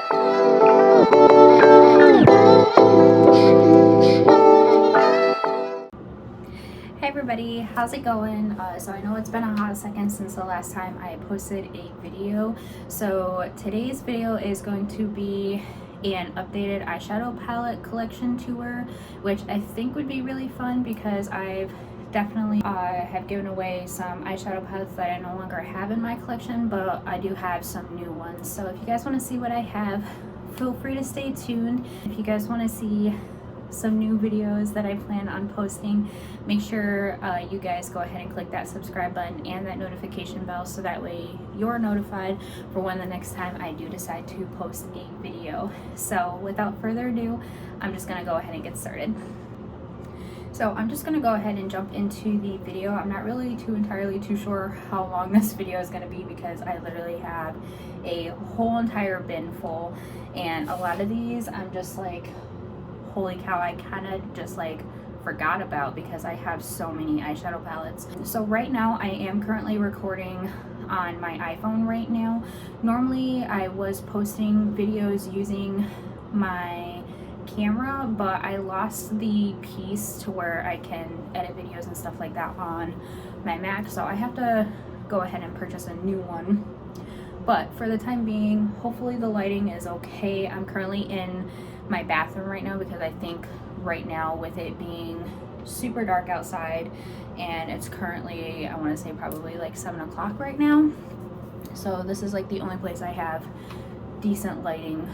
Hey everybody, how's it going? So I know it's been a hot second since the last time I posted a video. So today's video is going to be an updated eyeshadow palette collection tour, which I think would be really fun because I've definitely have given away some eyeshadow palettes that I no longer have in my collection, but I do have some new ones. So if you guys want to see what I have, feel free to stay tuned. If you guys want to see some new videos that I plan on posting, make sure you guys go ahead and click that subscribe button and that notification bell so that way you're notified for when the next time I do decide to post a video. So without further ado, I'm just gonna go ahead and get started. So I'm just gonna go ahead and jump into the video. I'm not really entirely too sure how long this video is gonna be because I literally have a whole entire bin full, and a lot of these I'm just like, holy cow, I kind of just like forgot about because I have so many eyeshadow palettes. So right now I am currently recording on my iPhone right now. Normally I was posting videos using my camera, but I lost the piece to where I can edit videos and stuff like that on my Mac, so I have to go ahead and purchase a new one. But for the time being, hopefully the lighting is okay. I'm currently in my bathroom right now because I think right now with it being super dark outside and it's currently, I want to say probably like 7 o'clock right now, so this is like the only place I have decent lighting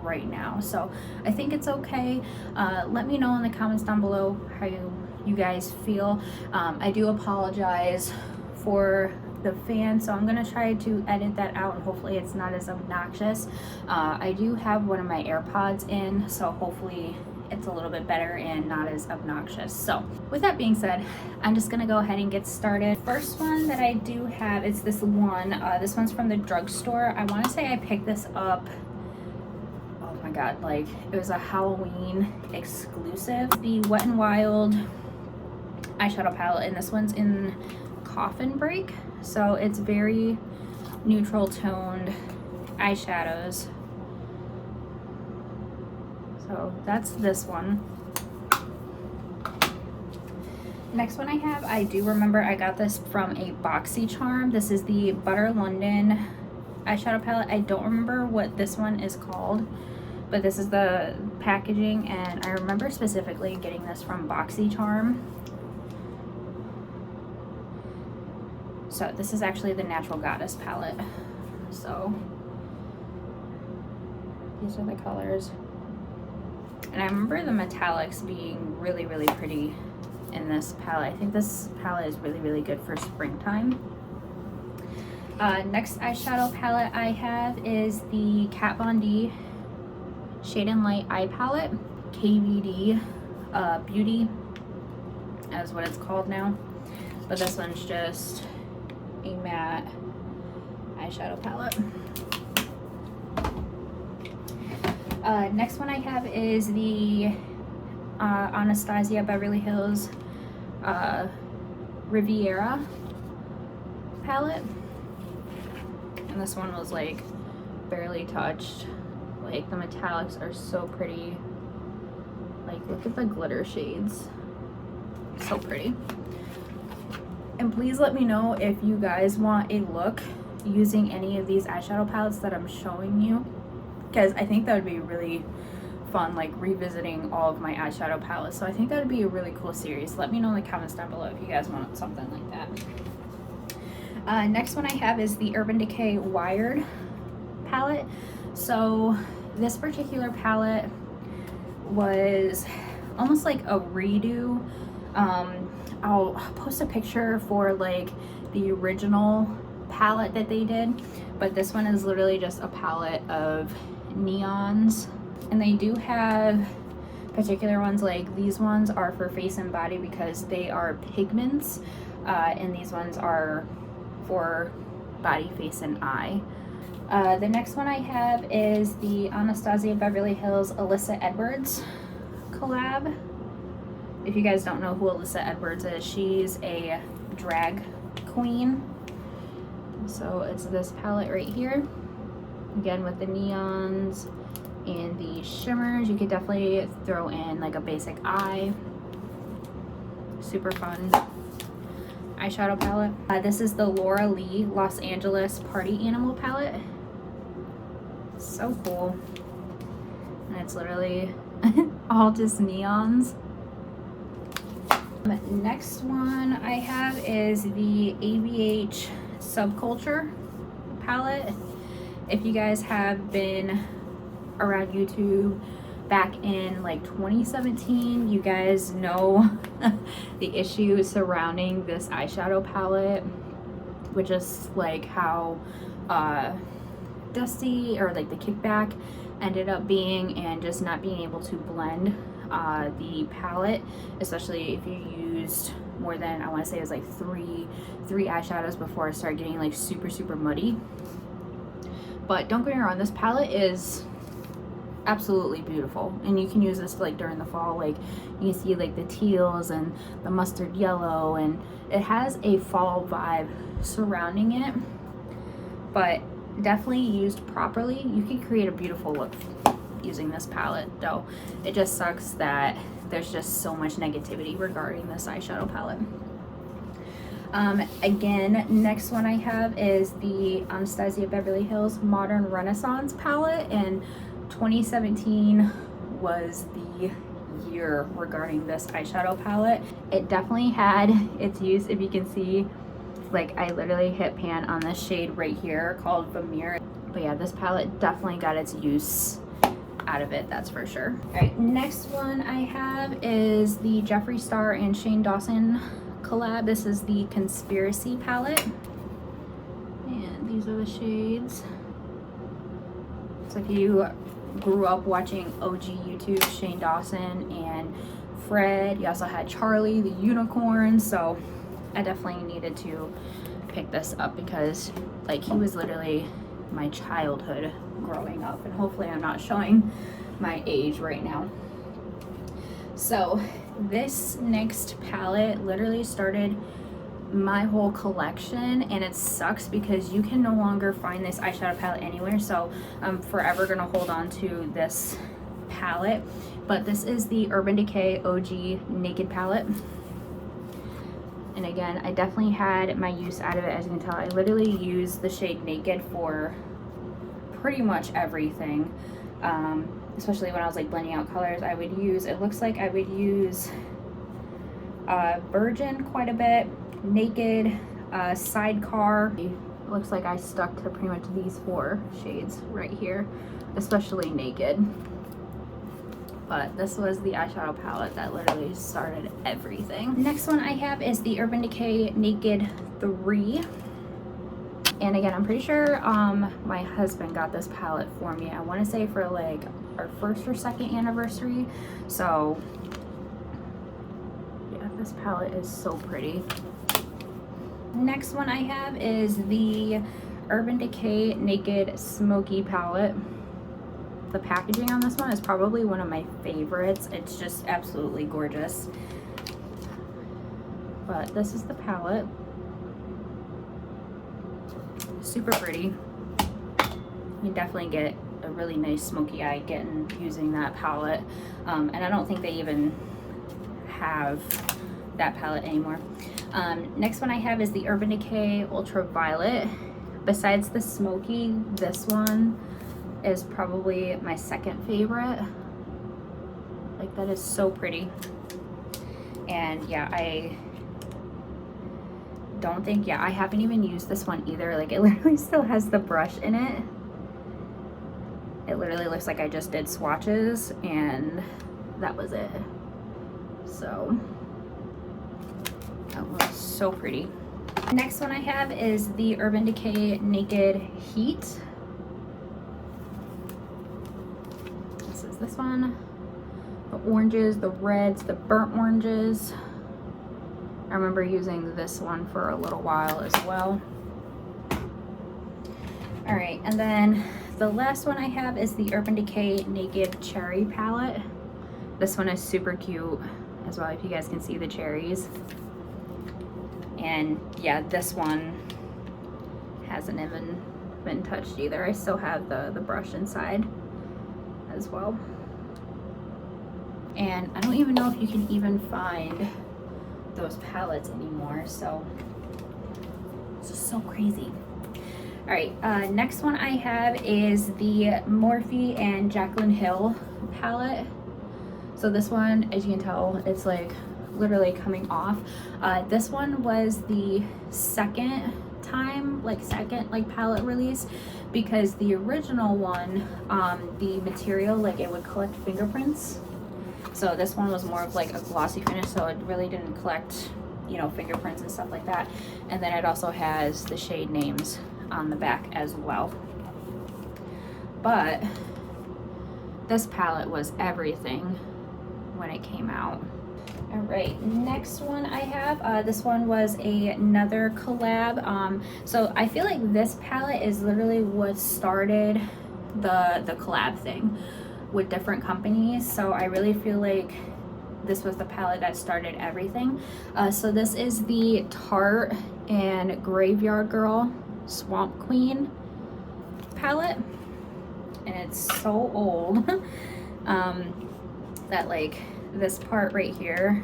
right now, so I think it's okay. Let me know in the comments down below how you guys feel. I do apologize for the fan, so I'm gonna try to edit that out and hopefully it's not as obnoxious. I do have one of my AirPods in, so hopefully it's a little bit better and not as obnoxious. So with that being said, I'm just gonna go ahead and get started. First one that I do have is this one. This one's from the drugstore. I want to say I picked this up, oh my god, like it was a Halloween exclusive. The Wet n Wild eyeshadow palette, and this one's in Coffin Break, so it's very neutral toned eyeshadows. So that's this one. Next one I have, I do remember I got this from a BoxyCharm. This is the Butter London eyeshadow palette. I don't remember what this one is called, but this is the packaging, and I remember specifically getting this from BoxyCharm. So this is actually the Natural Goddess palette. So these are the colors. And I remember the metallics being really, really pretty in this palette. I think this palette is really, really good for springtime. Next eyeshadow palette I have is the Kat Von D Shade and Light Eye Palette. KVD Beauty is what it's called now. But this one's just a matte eyeshadow palette. Next one I have is the Anastasia Beverly Hills Riviera palette, and this one was like barely touched. Like the metallics are so pretty. Like look at the glitter shades, so pretty. And please let me know if you guys want a look using any of these eyeshadow palettes that I'm showing you, because I think that would be really fun, like revisiting all of my eyeshadow palettes. So I think that would be a really cool series. Let me know in the comments down below if you guys want something like that. Next one I have is the Urban Decay Wired palette. So this particular palette was almost like a redo. I'll post a picture for like the original palette that they did, but this one is literally just a palette of neons, and they do have particular ones, like these ones are for face and body because they are pigments, and these ones are for body, face, and eye. The next one I have is the Anastasia Beverly Hills Alyssa Edwards collab. If you guys don't know who Alyssa Edwards is, she's a drag queen. So it's this palette right here. Again, with the neons and the shimmers, you could definitely throw in like a basic eye. Super fun eyeshadow palette. This is the Laura Lee Los Angeles Party Animal palette. So cool. And it's literally all just neons. Next one I have is the ABH Subculture palette. If you guys have been around YouTube back in like 2017, you guys know the issues surrounding this eyeshadow palette, which is like how dusty or like the kickback ended up being, and just not being able to blend the palette, especially if you used more than, I want to say it was like three eyeshadows before it started getting like super muddy. But don't get me wrong, this palette is absolutely beautiful, and you can use this like during the fall. Like you can see like the teals and the mustard yellow, and it has a fall vibe surrounding it. But definitely used properly, you can create a beautiful look using this palette, though it just sucks that there's just so much negativity regarding this eyeshadow palette. Again, next one I have is the Anastasia Beverly Hills Modern Renaissance palette, and 2017 was the year regarding this eyeshadow palette. It definitely had its use. If you can see, like I literally hit pan on this shade right here called Vermeer. But yeah, this palette definitely got its use out of it, that's for sure. All right, next one I have is the Jeffree Star and Shane Dawson collab. This is the Conspiracy palette, and these are the shades. So if you grew up watching OG YouTube, Shane Dawson and Fred, you also had Charlie the unicorn, so I definitely needed to pick this up because like he was literally my childhood growing up, and hopefully I'm not showing my age right now. So this next palette literally started my whole collection, and it sucks because you can no longer find this eyeshadow palette anywhere, so I'm forever gonna hold on to this palette. But this is the Urban Decay OG Naked palette, and again, I definitely had my use out of it. As you can tell, I literally use the shade Naked for pretty much everything, especially when I was like blending out colors. I would use, it looks like I would use Virgin quite a bit, Naked, Sidecar. It looks like I stuck to pretty much these four shades right here, especially Naked. But this was the eyeshadow palette that literally started everything. Next one I have is the Urban Decay Naked 3. And again, I'm pretty sure my husband got this palette for me, I want to say for like our first or second anniversary. So yeah, this palette is so pretty. Next one I have is the Urban Decay Naked Smoky palette. The packaging on this one is probably one of my favorites. It's just absolutely gorgeous. But this is the palette. Super pretty. You definitely get a really nice smoky eye using that palette. And I don't think they even have that palette anymore. Next one I have is the Urban Decay Ultraviolet. Besides the smoky, this one is probably my second favorite. Like, that is so pretty. And yeah, I don't think, yeah, I haven't even used this one either. Like, it literally still has the brush in it. It literally looks like I just did swatches and that was it. So that was so pretty. Next one I have is the Urban Decay Naked Heat. This one, the oranges, the reds, the burnt oranges. I remember using this one for a little while as well. All right, and then the last one I have is the Urban Decay Naked Cherry palette. This one is super cute as well, if you guys can see the cherries. And yeah, this one hasn't even been touched either. I still have the brush inside as well. And I don't even know if you can even find those palettes anymore, so it's just so crazy. All right, next one I have is the Morphe and Jaclyn Hill palette. So this one, as you can tell, it's like literally coming off. This one was the second palette release, because the original one, the material, like it would collect fingerprints. So this one was more of like a glossy finish, so it really didn't collect, you know, fingerprints and stuff like that. And then it also has the shade names on the back as well. But this palette was everything when it came out. All right, next one I have, this one was another collab. So I feel like this palette is literally what started the collab thing with different companies. So I really feel like this was the palette that started everything. So this is the Tarte and Graveyard Girl Swamp Queen palette, and it's so old that like this part right here,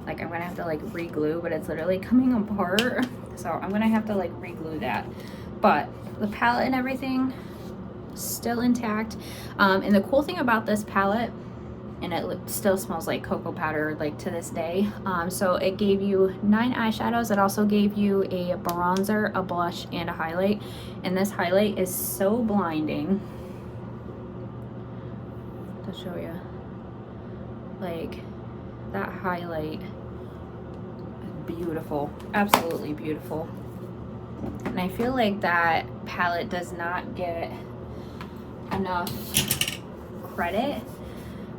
like I'm gonna have to like re-glue, but it's literally coming apart, so I'm gonna have to like re-glue that. But the palette and everything still intact. And the cool thing about this palette, and it still smells like cocoa powder like to this day, so it gave you 9 eyeshadows. It also gave you a bronzer, a blush, and a highlight, and this highlight is so blinding to show you. Like, that highlight is beautiful, absolutely beautiful. And I feel like that palette does not get enough credit,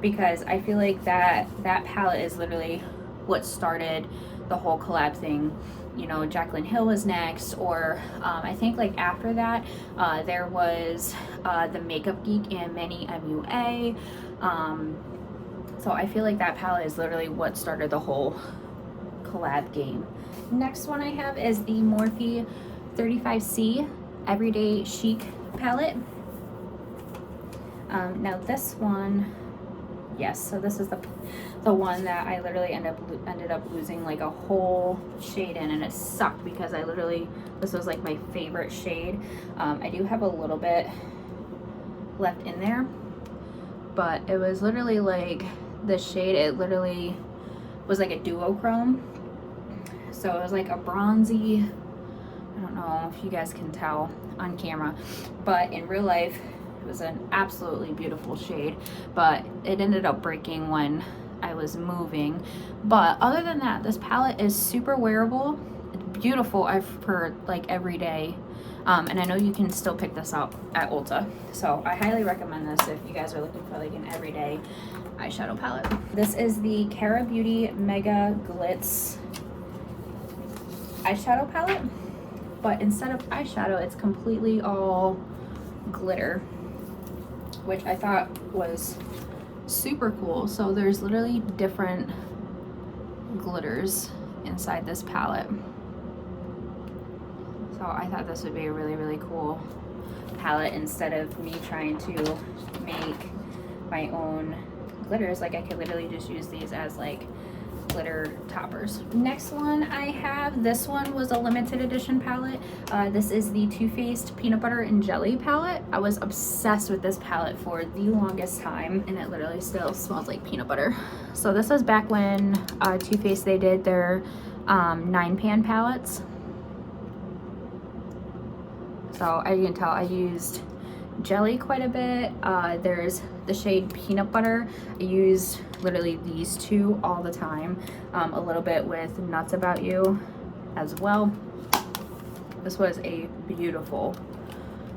because I feel like that palette is literally what started the whole collab thing. You know, Jaclyn Hill was next, or I think like after that there was the Makeup Geek and Manny MUA. So I feel like that palette is literally what started the whole collab game. Next one I have is the Morphe 35C Everyday Chic palette. Now this one, yes, so this is the one that I literally ended up losing like a whole shade in, and it sucked because this was like my favorite shade. I do have a little bit left in there, but it was literally like the shade, it literally was like a duochrome. So it was like a bronzy, I don't know if you guys can tell on camera, but in real life it was an absolutely beautiful shade, but it ended up breaking when I was moving. But other than that, this palette is super wearable. It's beautiful for like every day. And I know you can still pick this up at Ulta, so I highly recommend this if you guys are looking for like an everyday eyeshadow palette. This is the Cara Beauty Mega Glitz eyeshadow palette, but instead of eyeshadow, it's completely all glitter, which I thought was super cool. So there's literally different glitters inside this palette. So I thought this would be a really, really cool palette instead of me trying to make my own glitters. Like I could literally just use these as like glitter toppers. Next one I have, this one was a limited edition palette. This is the Too Faced Peanut Butter and Jelly palette. I was obsessed with this palette for the longest time, and it literally still smells like peanut butter. So this was back when Too Faced, they did their 9-pan palettes. So as you can tell, I used jelly quite a bit. There's the shade Peanut Butter. I use literally these two all the time. A little bit with Nuts About You as well. This was a beautiful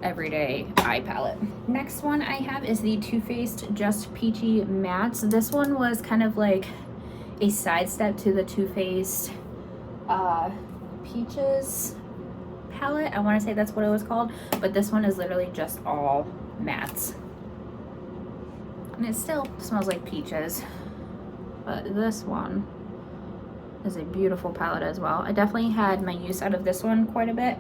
everyday eye palette. Next one I have is the Too Faced Just Peachy Mattes. This one was kind of like a sidestep to the Too Faced Peaches palette. I want to say that's what it was called, but this one is literally just all mattes, and it still smells like peaches. But this one is a beautiful palette as well. I definitely had my use out of this one quite a bit.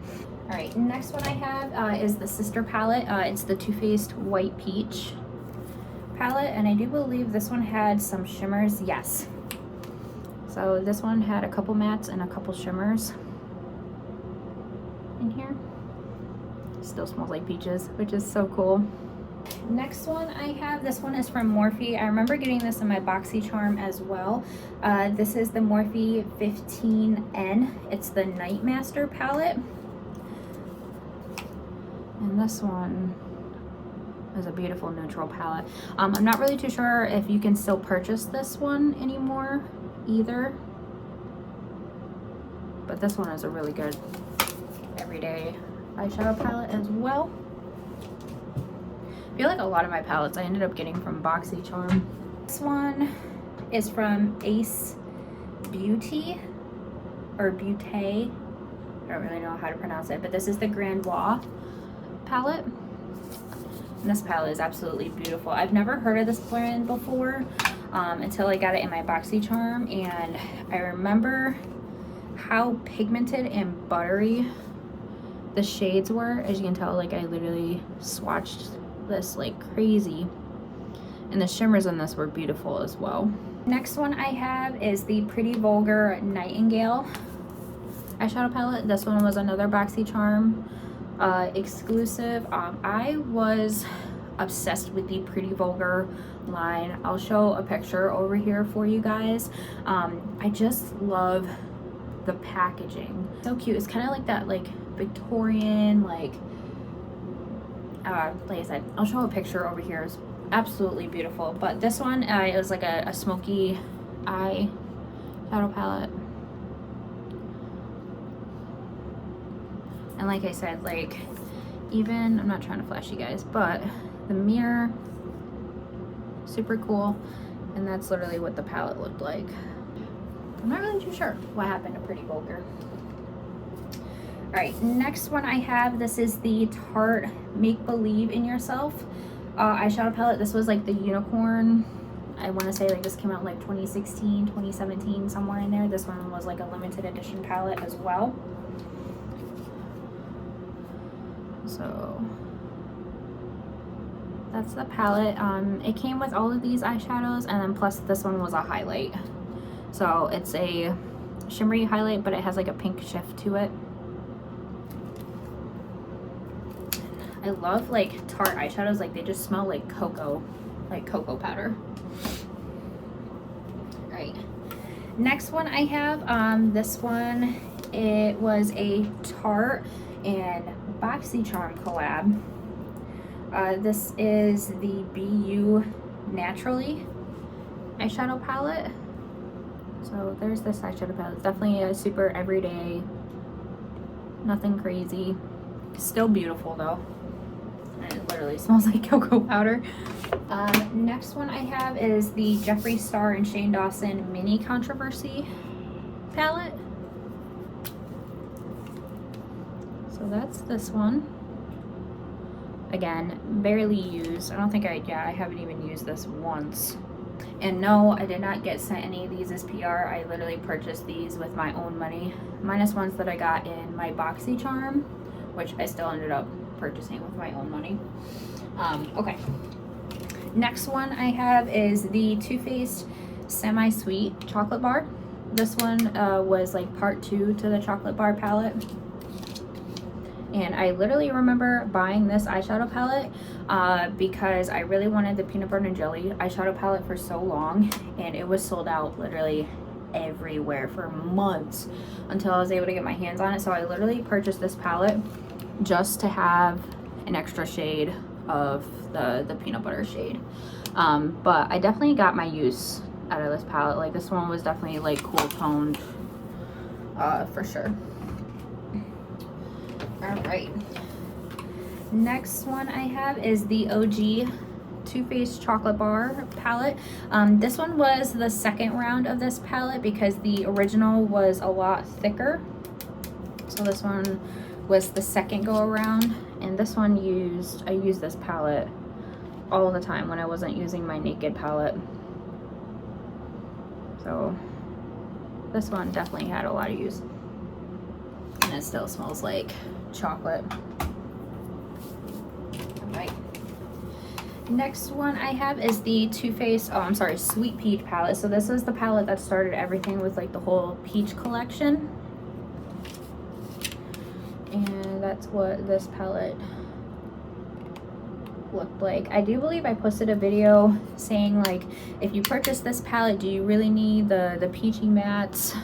Alright, next one I have is the Sister palette. It's the Too Faced White Peach palette, and I do believe this one had some shimmers. Yes. So this one had a couple mattes and a couple shimmers in here. Still smells like peaches, which is so cool. Next one I have, this one is from Morphe. I remember getting this in my BoxyCharm as well. This is the Morphe 15N. It's the Nightmaster palette. And this one is a beautiful neutral palette. I'm not really too sure if you can still purchase this one anymore either. But this one is a really good everyday eyeshadow palette as well. I feel like a lot of my palettes I ended up getting from BoxyCharm. This one is from Ace Beauty, or Beauté. I don't really know how to pronounce it, but this is the Grandois palette. And this palette is absolutely beautiful. I've never heard of this brand before until I got it in my BoxyCharm, and I remember how pigmented and buttery the shades were. As you can tell, like I literally swatched this like crazy, and the shimmers in this were beautiful as well. Next one I have is the Pretty Vulgar Nightingale eyeshadow palette. This one was another BoxyCharm exclusive. I was obsessed with the Pretty Vulgar line. I'll show a picture over here for you guys. I just love the packaging. So cute. It's kind of like that like Victorian, like I said, I'll show a picture over here. It's absolutely beautiful. But this one it was like a smoky eye shadow palette. And like I said, like even, I'm not trying to flash you guys, but the mirror, super cool. And that's literally what the palette looked like. I'm not really too sure what happened to Pretty Vulgar. Alright, next one I have, this is the Tarte Make Believe in Yourself eyeshadow palette. This was like the unicorn. I want to say like this came out like 2016, 2017, somewhere in there. This one was like a limited edition palette as well. So that's the palette. It came with all of these eyeshadows, and then plus this one was a highlight. So it's a shimmery highlight, but it has like a pink shift to it. I love like Tarte eyeshadows, like they just smell like cocoa powder. Right. Next one I have, this one, it was a Tarte and BoxyCharm collab. This is the BU Naturally eyeshadow palette. So there's this eyeshadow palette. It's definitely a super everyday, nothing crazy. Still beautiful though. And it literally smells like cocoa powder. Next one I have is the Jeffree Star and Shane Dawson Mini Controversy palette. So that's this one. Again, barely used. I don't think I haven't even used this once. And no, I did not get sent any of these as PR. I literally purchased these with my own money, minus ones that I got in my BoxyCharm, which I still ended up purchasing with my own money. Okay. Next one I have is the Too Faced Semi-Sweet Chocolate Bar. This one was like part 2 to the chocolate bar palette. And I literally remember buying this eyeshadow palette because I really wanted the peanut butter and jelly eyeshadow palette for so long, and it was sold out literally everywhere for months until I was able to get my hands on it. So I literally purchased this palette just to have an extra shade of the peanut butter shade. But I definitely got my use out of this palette. Like this one was definitely like cool toned for sure. Alright, next one I have is the OG Too Faced Chocolate Bar palette. This one was the second round of this palette because the original was a lot thicker. So this one was the second go around, and this one I used this palette all the time when I wasn't using my Naked palette. So this one definitely had a lot of use. and it still smells like chocolate. Alright. Next one I have is the Too Faced, Sweet Peach palette. So this is the palette that started everything with like the whole peach collection. And that's what this palette looked like. I do believe I posted a video saying like, if you purchase this palette, do you really need the peachy mattes?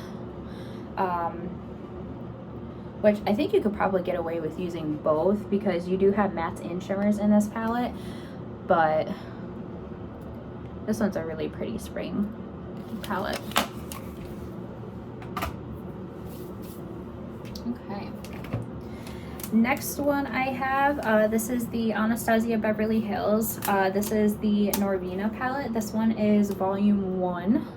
Which I think you could probably get away with using both, because you do have mattes and shimmers in this palette, but this one's a really pretty spring palette. Okay. Next one I have, this is the Anastasia Beverly Hills. This is the Norvina palette. This one is volume 1.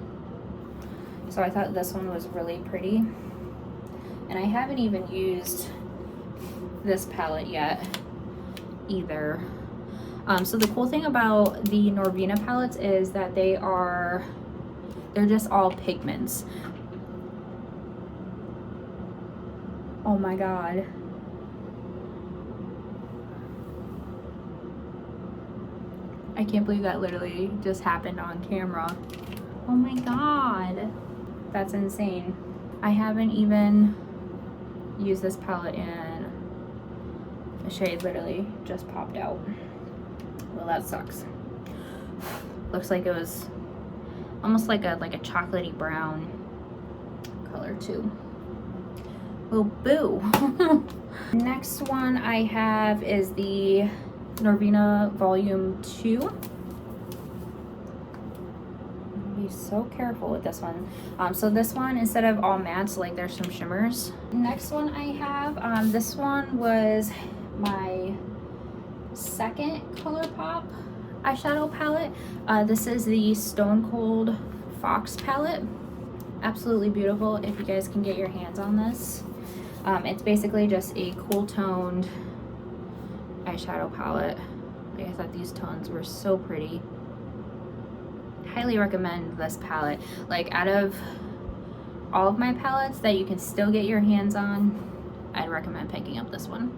So I thought this one was really pretty. And I haven't even used this palette yet either. So the cool thing about the Norvina palettes is that they're just all pigments. Oh my god. I can't believe that literally just happened on camera. Oh my god. That's insane. I haven't even used this palette in a shade literally just popped out. Well, that sucks. Looks like it was almost like a chocolatey brown color too. Well, boo. Next one I have is the Norvina Volume 2. Be so careful with this one. So this one, instead of all mattes, like there's some shimmers. Next one I have, this one was my second ColourPop eyeshadow palette. This is the Stone Cold Fox palette. Absolutely beautiful if you guys can get your hands on this. It's basically just a cool toned eyeshadow palette. Like, I thought these tones were so pretty. Highly recommend this palette. Like, out of all of my palettes that you can still get your hands on, I'd recommend picking up this one.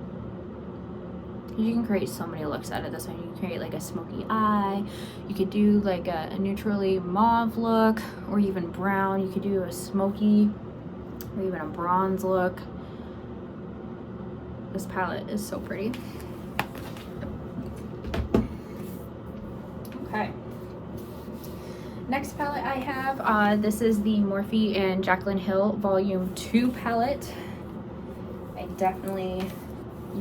You can create so many looks out of this one. You can create like a smoky eye, you could do like a neutrally mauve look, or even brown. You could do a smoky or even a bronze look. This palette is so pretty. Okay. Next palette I have, this is the Morphe and Jaclyn Hill Volume 2 palette. I definitely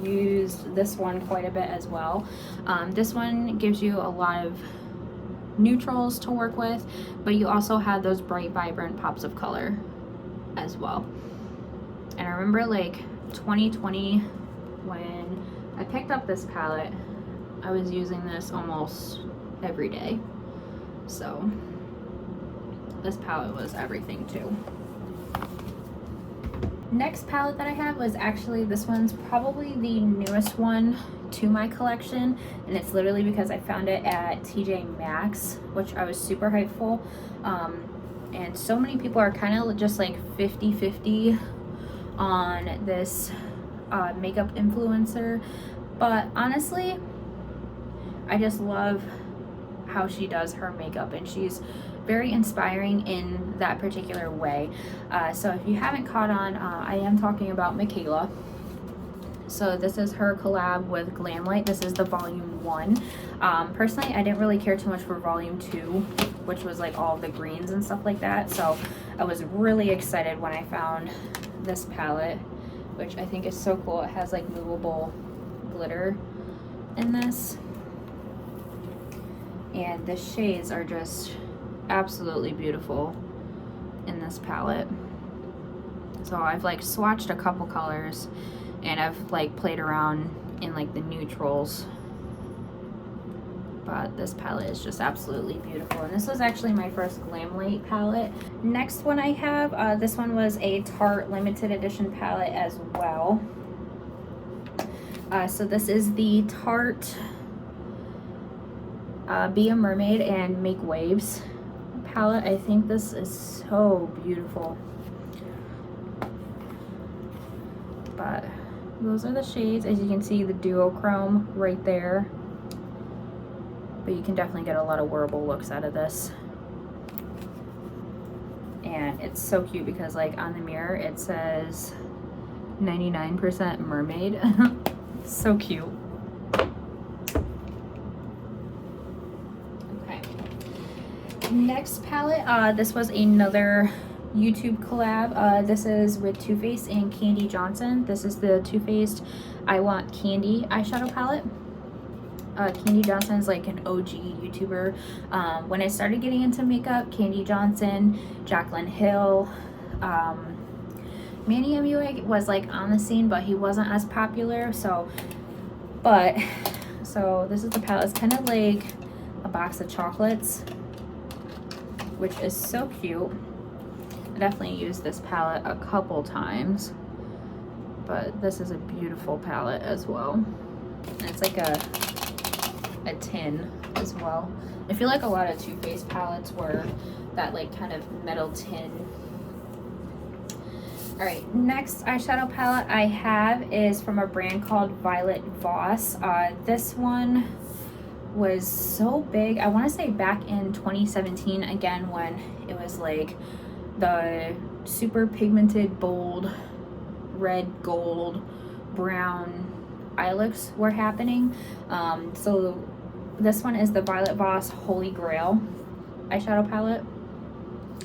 used this one quite a bit as well. This one gives you a lot of neutrals to work with, but you also have those bright, vibrant pops of color as well. And I remember like 2020 when I picked up this palette, I was using this almost every day. So this palette was everything too. Next palette that I have was actually, this one's probably the newest one to my collection, and it's literally because I found it at TJ Maxx, which I was super hyped for. And so many people are kind of just like 50-50 on this makeup influencer, but honestly I just love how she does her makeup, and she's very inspiring in that particular way. So if you haven't caught on, I am talking about Michaela. So this is her collab with Glamlight. This is the Volume 1. Personally, I didn't really care too much for Volume 2, which was like all the greens and stuff like that. So I was really excited when I found this palette, which I think is so cool. It has like movable glitter in this. And the shades are just absolutely beautiful in this palette. So I've like swatched a couple colors, and I've like played around in like the neutrals, but this palette is just absolutely beautiful. And this was actually my first Glamlight palette. Next one I have, this one was a Tarte limited edition palette as well. So this is the Tarte Be a Mermaid and Make Waves palette. I think this is so beautiful. but those are the shades. As you can see, the duochrome right there, but you can definitely get a lot of wearable looks out of this. And it's so cute because like on the mirror it says 99% mermaid. So cute. Okay, next palette, this was another YouTube collab. This is with Too Faced and Candy Johnson. This is the Too Faced I Want Candy eyeshadow palette. Candy Johnson is like an OG YouTuber. When I started getting into makeup, Candy Johnson, Jaclyn Hill, Manny MUA was like on the scene, but he wasn't as popular. So this is the palette. It's kind of like a box of chocolates, which is so cute. I definitely used this palette a couple times, but this is a beautiful palette as well. And it's like a tin as well. I feel like a lot of Too Faced palettes were that like kind of metal tin. All right, next eyeshadow palette I have is from a brand called Violet Voss. This one was so big. I want to say back in 2017, again, when it was like the super pigmented, bold, red, gold, brown eye looks were happening. So this one is the Violet Voss Holy Grail eyeshadow palette.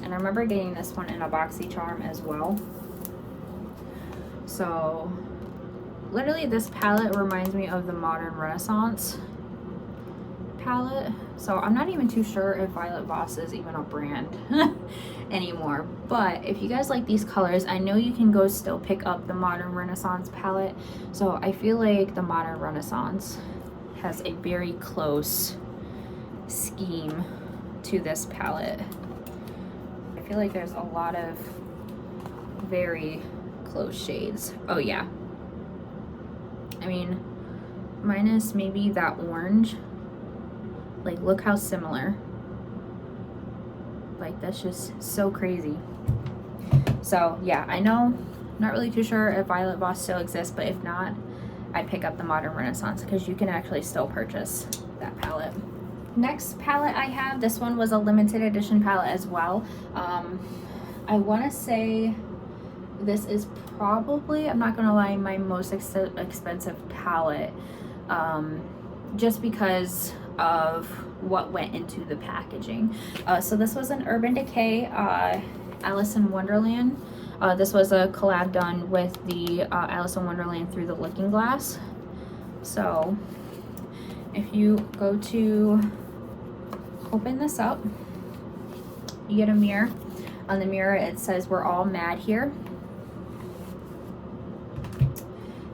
And I remember getting this one in a BoxyCharm as well. So literally this palette reminds me of the Modern Renaissance palette. So I'm not even too sure if Violet Voss is even a brand anymore. But if you guys like these colors, I know you can go still pick up the Modern Renaissance palette. So I feel like the Modern Renaissance has a very close scheme to this palette. I feel like there's a lot of very close shades. Oh yeah, I mean, minus maybe that orange, like look how similar. Like that's just so crazy. So yeah, I know, not really too sure if Violet Voss still exists, but if not, I'd pick up the Modern Renaissance because you can actually still purchase that palette. Next palette I have, this one was a limited edition palette as well. I want to say this is probably, I'm not gonna lie, my most expensive palette, just because of what went into the packaging. So this was an Urban Decay Alice in Wonderland. This was a collab done with the Alice in Wonderland Through the Looking Glass. So if you go to open this up, you get a mirror. On the mirror it says "We're all mad here."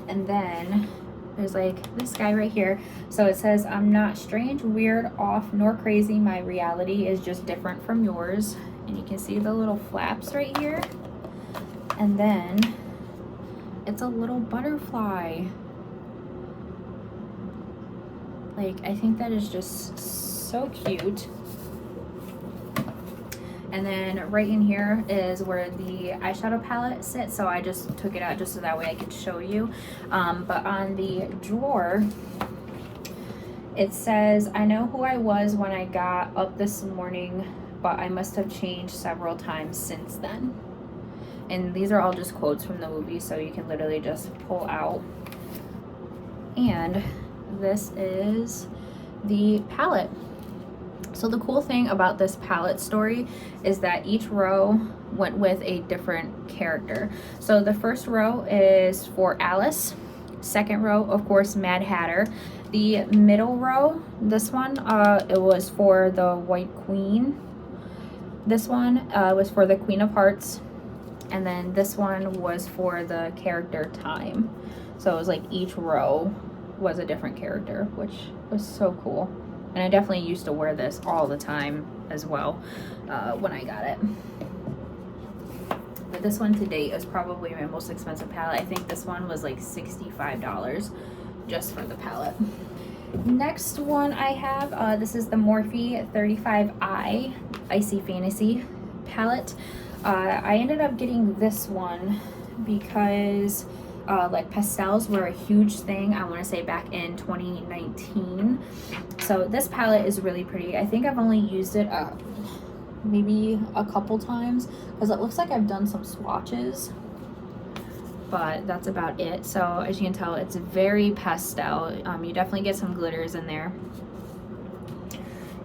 And then there's like this guy right here. So it says, "I'm not strange, weird, off, nor crazy. My reality is just different from yours." And you can see the little flaps right here. And then it's a little butterfly. Like, I think that is just so cute. And then right in here is where the eyeshadow palette sits. So I just took it out just so that way I could show you. But on the drawer, it says, "I know who I was when I got up this morning, but I must have changed several times since then." And these are all just quotes from the movie, so you can literally just pull out. And this is the palette. So the cool thing about this palette story is that each row went with a different character. So the first row is for Alice. Second row, of course, Mad Hatter. The middle row, this one, it was for the White Queen. This one was for the Queen of Hearts. And then this one was for the character Time. So it was like each row was a different character, which was so cool. And I definitely used to wear this all the time as well when I got it. But this one to date is probably my most expensive palette. I think this one was like $65 just for the palette. Next one I have, this is the Morphe 35i Icy Fantasy palette. I ended up getting this one because like pastels were a huge thing, I want to say back in 2019. So this palette is really pretty. I think I've only used it maybe a couple times because it looks like I've done some swatches, but that's about it. So as you can tell, it's very pastel. You definitely get some glitters in there.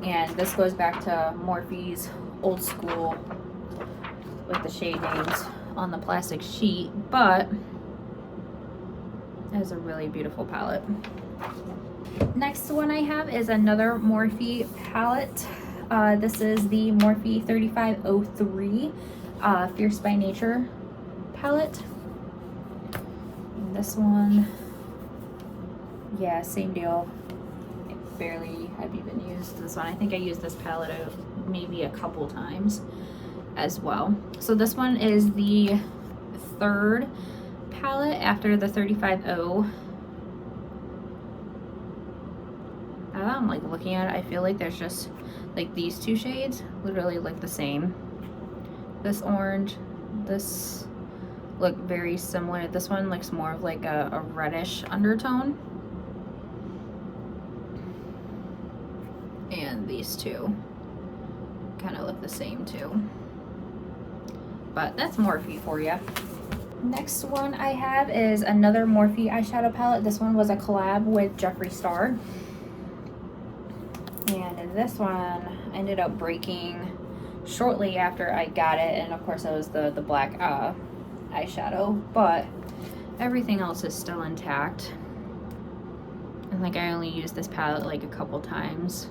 And this goes back to Morphe's old school with the shade names on the plastic sheet, but it is a really beautiful palette. Next one I have is another Morphe palette. This is the Morphe 3503 Fierce by Nature palette. And this one, yeah, same deal. Barely have even used this one. I think I used this palette maybe a couple times as well. So this one is the third palette after the 35O. Now I'm like looking at it, I feel like there's just like these two shades literally look the same. This orange, this look very similar. This one looks more of like a reddish undertone. And these two kind of look the same too. But that's Morphe for you. Next one I have is another Morphe eyeshadow palette. This one was a collab with Jeffree Star. And this one ended up breaking shortly after I got it. And of course it was the black eyeshadow. But everything else is still intact. I think I only used this palette like a couple times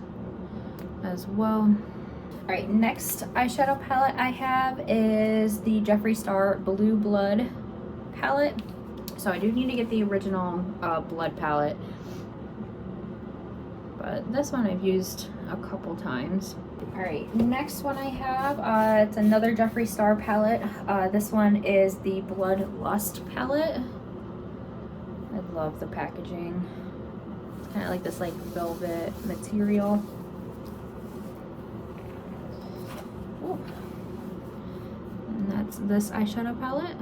as well. All right, next eyeshadow palette I have is the Jeffree Star Blue Blood palette. So I do need to get the original Blood palette, but this one I've used a couple times. All right, next one I have, it's another Jeffree Star palette. This one is the Blood Lust palette. I love the packaging. It's kind of like this like velvet material. Ooh. And that's this eyeshadow palette.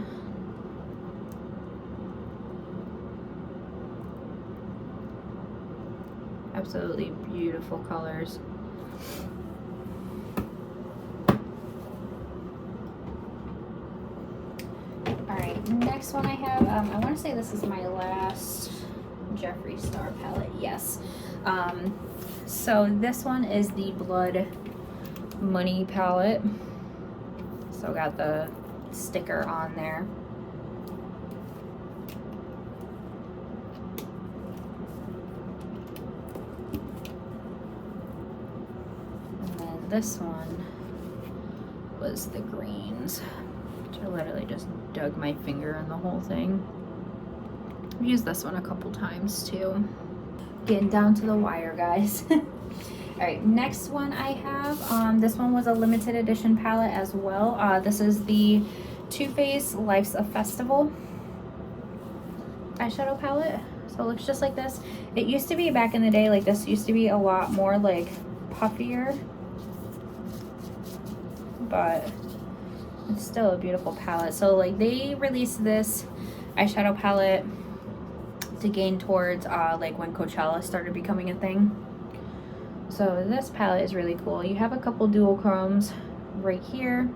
Absolutely beautiful colors. Alright, next one I have, I want to say this is my last Jeffree Star palette, yes. So this one is the Blood Money palette. So got the sticker on there. And then this one was the greens, which I literally just dug my finger in the whole thing. I've used this one a couple times too. Getting down to the wire, guys. Alright, next one I have, this one was a limited edition palette as well. This is the Too Faced Life's a Festival eyeshadow palette. So it looks just like this. It used to be back in the day, like this used to be a lot more like puffier, but it's still a beautiful palette. So like they released this eyeshadow palette to gain towards like when Coachella started becoming a thing. So this palette is really cool. You have a couple dual chromes right here.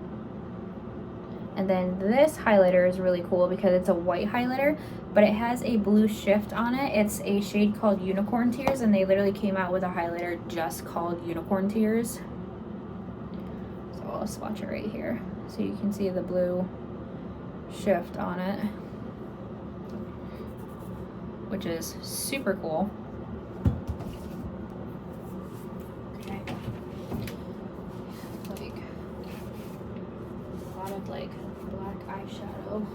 And then this highlighter is really cool because it's a white highlighter, but it has a blue shift on it. It's a shade called Unicorn Tears, and they literally came out with a highlighter just called Unicorn Tears. So I'll swatch it right here so you can see the blue shift on it, which is super cool. Like black eyeshadow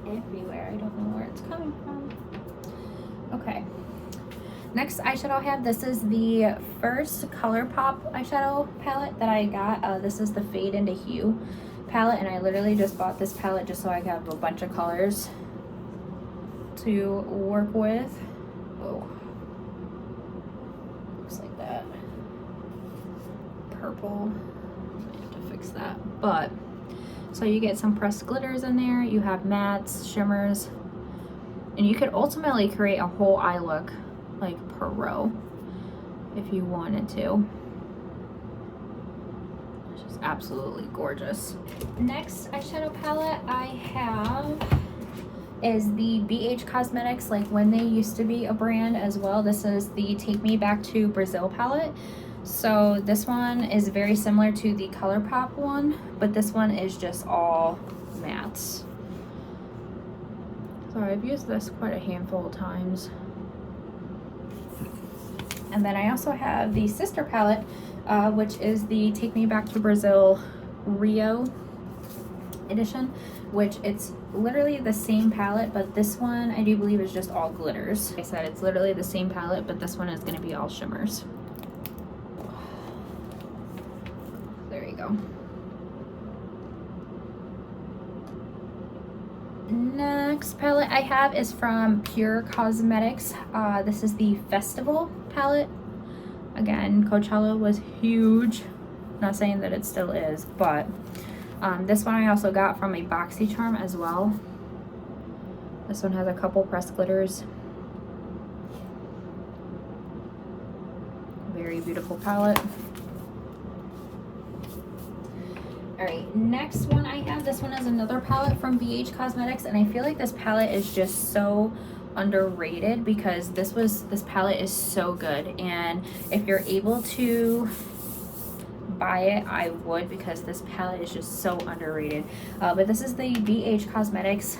everywhere. I don't know where it's coming from. Okay, next eyeshadow I have, this is the first ColourPop eyeshadow palette that I got. This is the Fade into Hue palette, and I literally just bought this palette just so I could have a bunch of colors to work with. Oh, looks like that. Purple. I have to fix that, but so you get some pressed glitters in there, you have mattes, shimmers, And you could ultimately create a whole eye look like per row if you wanted to. It's just absolutely gorgeous. Next eyeshadow palette I have is the BH Cosmetics, like when they used to be a brand as well. This is the Take Me Back to Brazil palette. So this one is very similar to the ColourPop one, but this one is just all mattes. So I've used this quite a handful of times. And then I also have the sister palette, which is the Take Me Back to Brazil Rio edition, which it's literally the same palette, but this one I do believe is just all glitters. Like I said, it's literally the same palette, but this one is going to be all shimmers. There you go. Next palette I have is from Pure Cosmetics. This is the Festival palette. Again, Coachella was huge. Not saying that it still is, but this one I also got from a BoxyCharm as well. This one has a couple pressed glitters. Very beautiful palette. Alright, next one I have, this one is another palette from BH Cosmetics, and I feel like this palette is just so underrated because this palette is so good, and if you're able to buy it, I would, because this palette is just so underrated. But this is the BH Cosmetics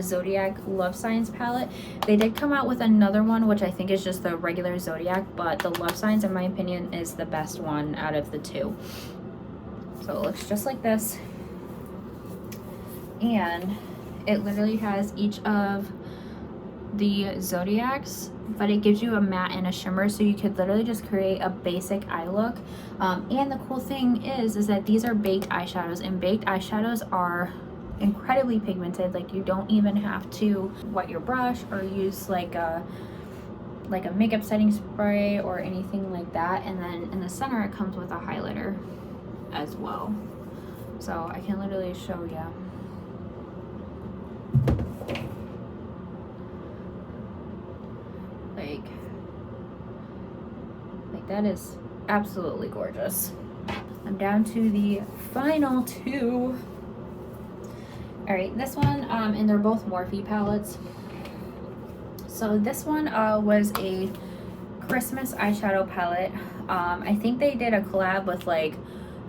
Zodiac Love Signs palette. They did come out with another one, which I think is just the regular Zodiac, but the Love Signs, in my opinion, is the best one out of the two. So it looks just like this, and it literally has each of the Zodiacs, but it gives you a matte and a shimmer, so you could literally just create a basic eye look. And the cool thing is that these are baked eyeshadows, and baked eyeshadows are incredibly pigmented. Like, you don't even have to wet your brush or use like a makeup setting spray or anything like that. And then in the center it comes with a highlighter as well, so I can literally show you. Like that is absolutely gorgeous. I'm down to the final two. All right, this one, and they're both Morphe palettes. So this one was a Christmas eyeshadow palette. I think they did a collab with like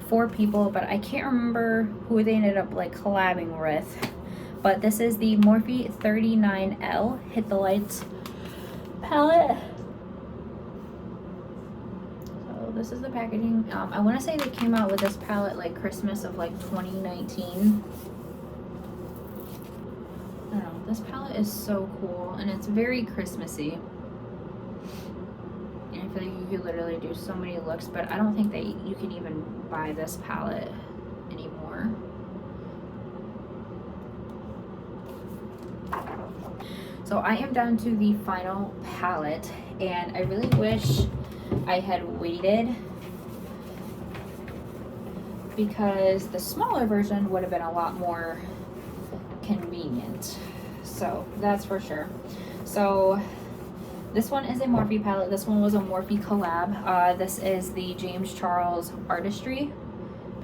4 people, but I can't remember who they ended up like collabing with. But this is the Morphe 39L Hit the Lights palette. So this is the packaging. I want to say they came out with this palette like Christmas of like 2019. I don't know, this palette is so cool, and it's very Christmassy. And I feel like you could literally do so many looks, but I don't think that you can even buy this palette anymore. So I am down to the final palette, and I really wish I had waited, because the smaller version would have been a lot more convenient. So that's for sure. So this one is a Morphe palette. This one was a Morphe collab. This is the James Charles Artistry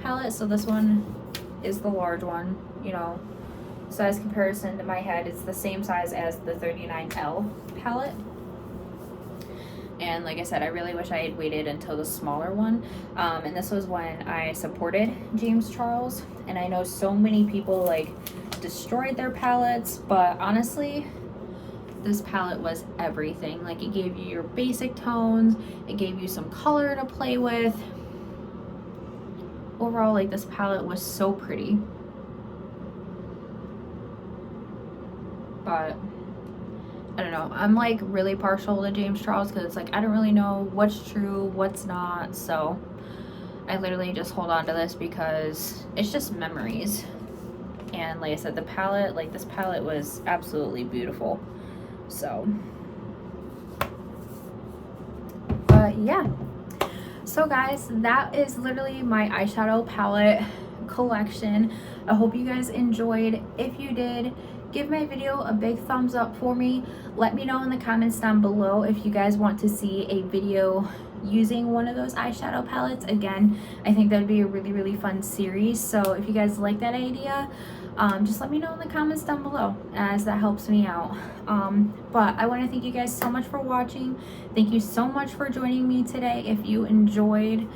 palette. So this one is the large one. You know, size comparison to my head, it's the same size as the 39L palette. And like I said, I really wish I had waited until the smaller one. And this was when I supported James Charles. And I know so many people like destroyed their palettes, but honestly, this palette was everything. Like, it gave you your basic tones, it gave you some color to play with. Overall, like, this palette was so pretty. But I don't know, I'm like really partial to James Charles, because it's like I don't really know what's true, what's not, so I literally just hold on to this because it's just memories. And like I said, the palette, like this palette was absolutely beautiful. So yeah, so guys, that is literally my eyeshadow palette collection. I hope you guys enjoyed. If you did, give my video a big thumbs up for me. Let me know in the comments down below if you guys want to see a video using one of those eyeshadow palettes. Again, I think that would be a really fun series. So if you guys like that idea, just let me know in the comments down below, as that helps me out. But I want to thank you guys so much for watching. Thank you so much for joining me today. If you enjoyed,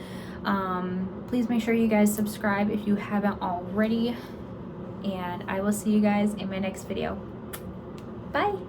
please make sure you guys subscribe if you haven't already, and I will see you guys in my next video. Bye.